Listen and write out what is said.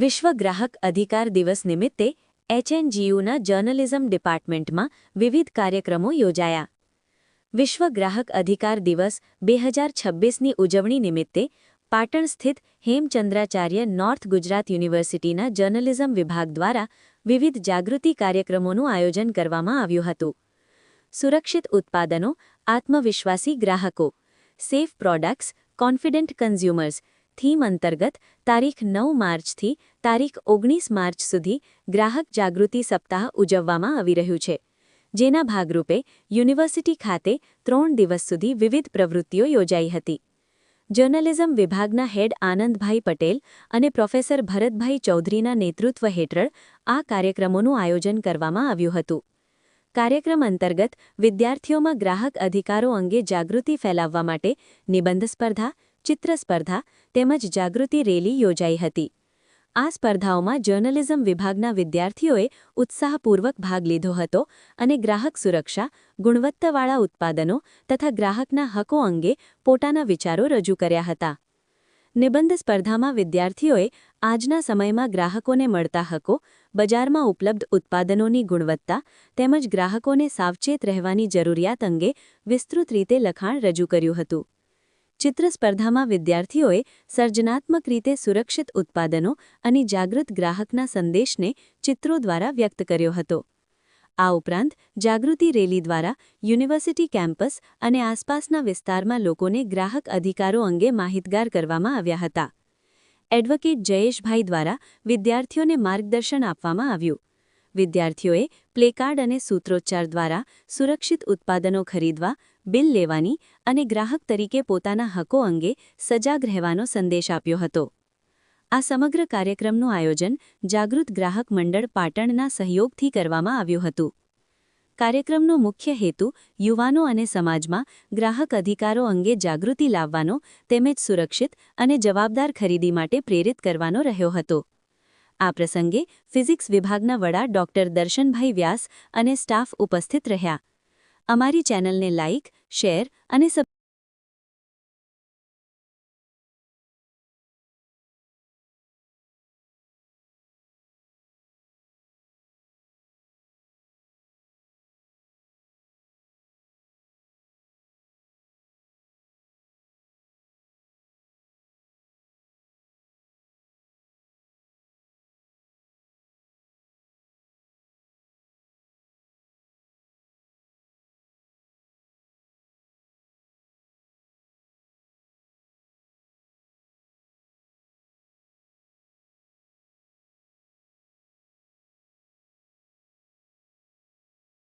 વિશ્વ ગ્રાહક અધિકાર દિવસ નિમિત્તે એચએનજીયુના જર્નલિઝમ ડિપાર્ટમેન્ટમાં વિવિધ કાર્યક્રમો યોજાયા. વિશ્વ ગ્રાહક અધિકાર દિવસ 2026ની ઉજવણી નિમિત્તે પાટણ સ્થિત હેમચંદ્રાચાર્ય નોર્થ ગુજરાત યુનિવર્સિટીના જર્નલિઝમ વિભાગ દ્વારા વિવિધ જાગૃતિ કાર્યક્રમોનું આયોજન કરવામાં આવ્યું હતું. સુરક્ષિત ઉત્પાદનો, આત્મવિશ્વાસી ગ્રાહકો, safe products, confident consumers theme અંતર્ગત તારીખ 9 માર્ચથી તારીખ 19 માર્ચ સુધી ગ્રાહક જાગૃતિ સપ્તાહ ઉજવવામાં આવી રહ્યું છે, જેના ભાગરૂપે યુનિવર્સિટી ખાતે 3 દિવસ સુધી વિવિધ પ્રવૃત્તિઓ યોજાઈ હતી. જર્નલિઝમ વિભાગના હેડ આનંદભાઈ પટેલ અને પ્રોફેસર ભરતભાઈ ચૌધરીના નેતૃત્વ હેઠળ આ કાર્યક્રમોનું આયોજન કરવામાં આવ્યું હતું. કાર્યક્રમ અંતર્ગત વિદ્યાર્થીઓમાં ગ્રાહક અધિકારો અંગે જાગૃતિ ફેલાવવા માટે નિબંધ સ્પર્ધા, ચિત્ર સ્પર્ધા તેમજ જાગૃતિ રેલી યોજાઈ હતી. આ સ્પર્ધાઓમાં જર્નલિઝમ વિભાગના વિદ્યાર્થીઓએ ઉત્સાહપૂર્વક ભાગ લીધો હતો અને ગ્રાહક સુરક્ષા, ગુણવત્તાવાળા ઉત્પાદનો તથા ગ્રાહકના હકો અંગે પોતાના વિચારો રજૂ કર્યા હતા. નિબંધ સ્પર્ધામાં વિદ્યાર્થીઓએ આજના સમયમાં ગ્રાહકોને મળતા હકો, બજારમાં ઉપલબ્ધ ઉત્પાદનોની ગુણવત્તા તેમજ ગ્રાહકોને સાવચેત રહેવાની જરૂરિયાત અંગે વિસ્તૃત રીતે લખાણ રજૂ કર્યું હતું. ચિત્ર સ્પર્ધામાં વિદ્યાર્થીઓએ સર્જનાત્મક રીતે સુરક્ષિત ઉત્પાદનો અને જાગૃત ગ્રાહકના સંદેશને ચિત્રો દ્વારા વ્યક્ત કર્યો હતો. આ ઉપરાંત જાગૃતિ રેલી દ્વારા યુનિવર્સિટી કેમ્પસ અને આસપાસના વિસ્તારમાં લોકોને ગ્રાહક અધિકારો અંગે માહિતગાર કરવામાં આવ્યા હતા. એડવોકેટ જયેશભાઈ દ્વારા વિદ્યાર્થીઓને માર્ગદર્શન આપવામાં આવ્યું. વિદ્યાર્થીઓએ પ્લેકાર્ડ અને સૂત્રોચ્ચાર દ્વારા સુરક્ષિત ઉત્પાદનો ખરીદવા, બિલ લેવાની અને ગ્રાહક તરીકે પોતાના હકો અંગે સજાગ રહેવાનો સંદેશ આપ્યો હતો. આ સમગ્ર કાર્યક્રમનું આયોજન જાગૃત ગ્રાહક મંડળ પાટણના સહયોગથી કરવામાં આવ્યું હતું. કાર્યક્રમનો મુખ્ય હેતુ યુવાનો અને સમાજમાં ગ્રાહક અધિકારો અંગે જાગૃતિ લાવવાનો તેમજ સુરક્ષિત અને જવાબદાર ખરીદી માટે પ્રેરિત કરવાનો રહ્યો હતો. આ પ્રસંગે ફિઝિક્સ વિભાગના વડા ડોક્ટર દર્શનભાઈ વ્યાસ અને સ્ટાફ ઉપસ્થિત રહ્યા. અમારી ચેનલને લાઇક, શેર અને